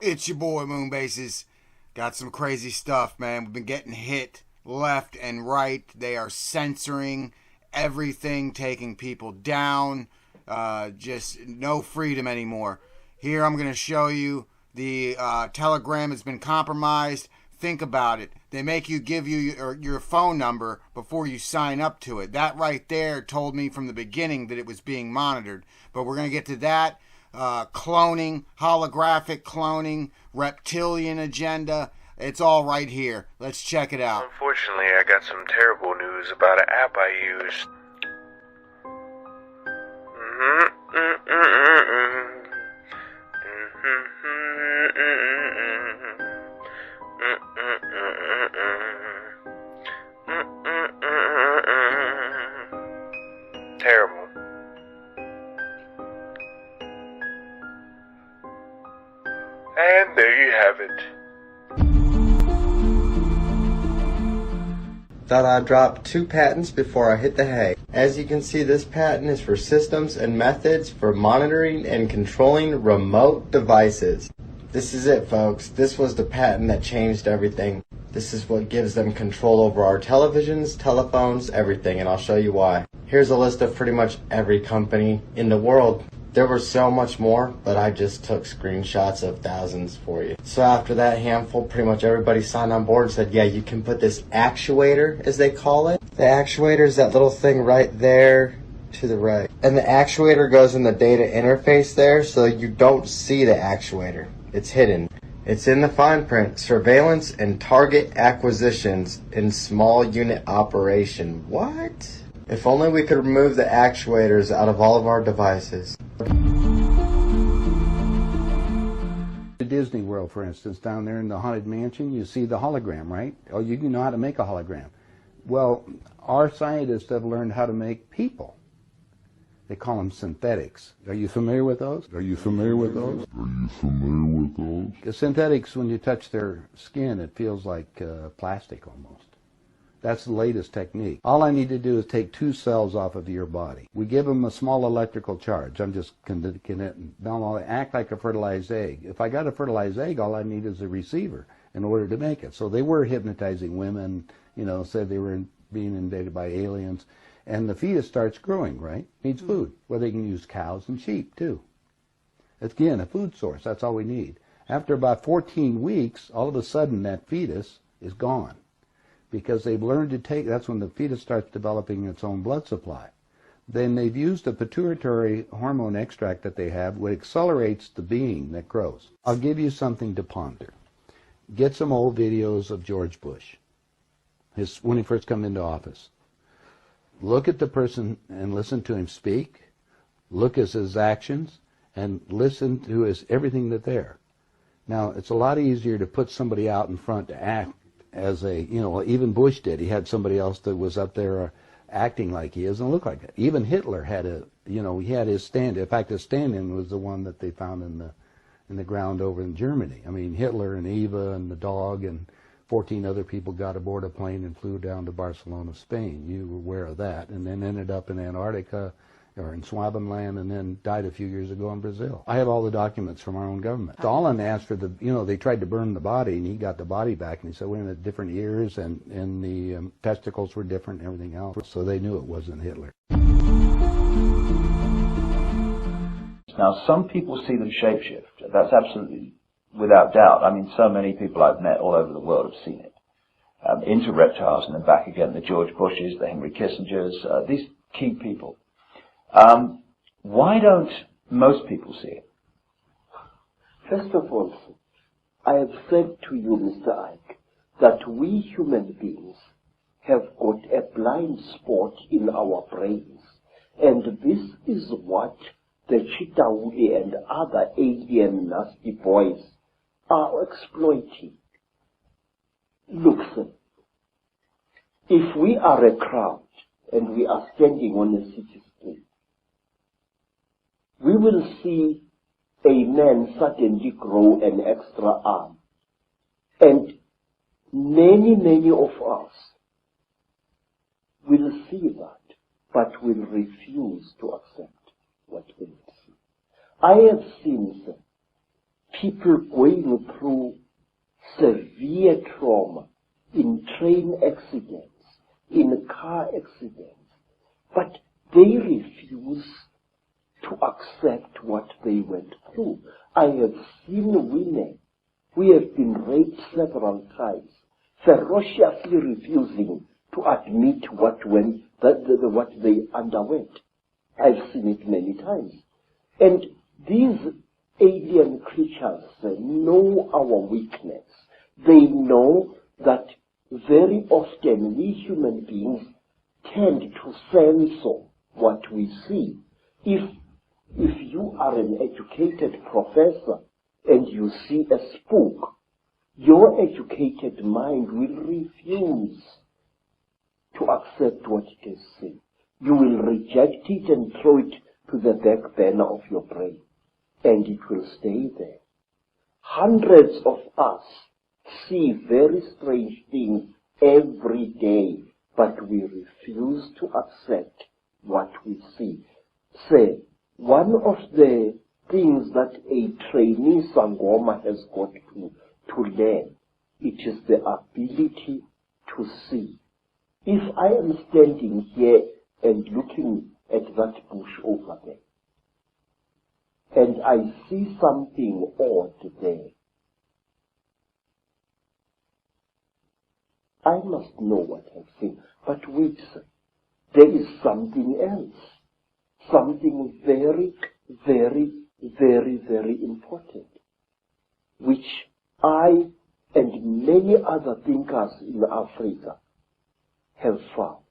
It's your boy Moonbases. Got some crazy stuff, man. We've been getting hit left and right. They are censoring everything, taking people down. Just no freedom anymore. Here I'm going to show you the Telegram has been compromised. Think about it. They make you give you your phone number before you sign up to it. That right there told me from the beginning that it was being monitored. But we're going to get to that. Cloning, holographic cloning, reptilian agenda. It's all right here. Let's check it out. Unfortunately, I got some terrible news about an app I used. Terrible. And there you have it. Thought I'd drop 2 patents before I hit the hay. As you can see, this patent is for systems and methods for monitoring and controlling remote devices. This is it, folks. This was the patent that changed everything. This is what gives them control over our televisions, telephones, everything, and I'll show you why. Here's a list of pretty much every company in the world. There were so much more, but I just took screenshots of thousands for you. So after that handful, pretty much everybody signed on board and said, yeah, you can put this actuator, as they call it. The actuator is that little thing right there to the right. And the actuator goes in the data interface there, so you don't see the actuator. It's hidden. It's in the fine print. Surveillance and target acquisitions in small unit operation. What? If only we could remove the actuators out of all of our devices. The Disney World, for instance, down there in the Haunted Mansion, you see the hologram, right? Oh, you know how to make a hologram. Well, our scientists have learned how to make people. They call them synthetics. Are you familiar with those? Are you familiar with those? Are you familiar with those? The synthetics, when you touch their skin, it feels like plastic almost. That's the latest technique. All I need to do is take 2 cells off of your body. We give them a small electrical charge. I'm just connecting. Now they act like a fertilized egg. If I got a fertilized egg, all I need is a receiver in order to make it. So they were hypnotizing women, said they were being invaded by aliens. And the fetus starts growing, right? Needs food. Well, they can use cows and sheep, too. Again, a food source. That's all we need. After about 14 weeks, all of a sudden that fetus is gone. Because they've learned to take, that's when the fetus starts developing its own blood supply. Then they've used a pituitary hormone extract that they have, which accelerates the being that grows. I'll give you something to ponder. Get some old videos of George Bush, when he first came into office. Look at the person and listen to him speak. Look at his actions and listen to everything that's there. Now, it's a lot easier to put somebody out in front to act as even Bush did. He had somebody else that was up there acting like he is and look like it. Even Hitler had he had his stand. In fact, his stand-in was the one that they found in the ground over in Germany. I mean, Hitler and Eva and the dog and 14 other people got aboard a plane and flew down to Barcelona, Spain. You were aware of that. And then ended up in Antarctica or in Swabenland and then died a few years ago in Brazil. I have all the documents from our own government. Stalin asked for they tried to burn the body and he got the body back and he said, we're in different ears and the testicles were different and everything else. So they knew it wasn't Hitler. Now, some people see them shapeshift. That's absolutely without doubt. I mean, so many people I've met all over the world have seen it. Into reptiles and then back again. The George Bushes, the Henry Kissingers, these key people. Why don't most people see it? First of all, I have said to you, Mr. Ike, that we human beings have got a blind spot in our brains. And this is what the Chitauri and other alien nasty boys are exploiting. Look, sir, if we are a crowd and we are standing on a city street, we will see a man suddenly grow an extra arm. And many of us will see that, but will refuse to accept what we will see. I have seen, sir, people going through severe trauma in train accidents, in car accidents, but they refuse to accept what they went through. I have seen women who have been raped several times, ferociously refusing to admit what they underwent. I've seen it many times. And these alien creatures know our weakness. They know that very often we human beings tend to censor what we see. If you are an educated professor and you see a spook, your educated mind will refuse to accept what it is saying. You will reject it and throw it to the back burner of your brain, and it will stay there. Hundreds of us see very strange things every day, but we refuse to accept what we see. Say, one of the things that a trainee Sangoma has got to learn, it is the ability to see. If I am standing here and looking at that bush over there, and I see something odd there, I must know what I've seen. But wait, sir, there is something else. Something very, very, very, very important, which I and many other thinkers in Africa have found.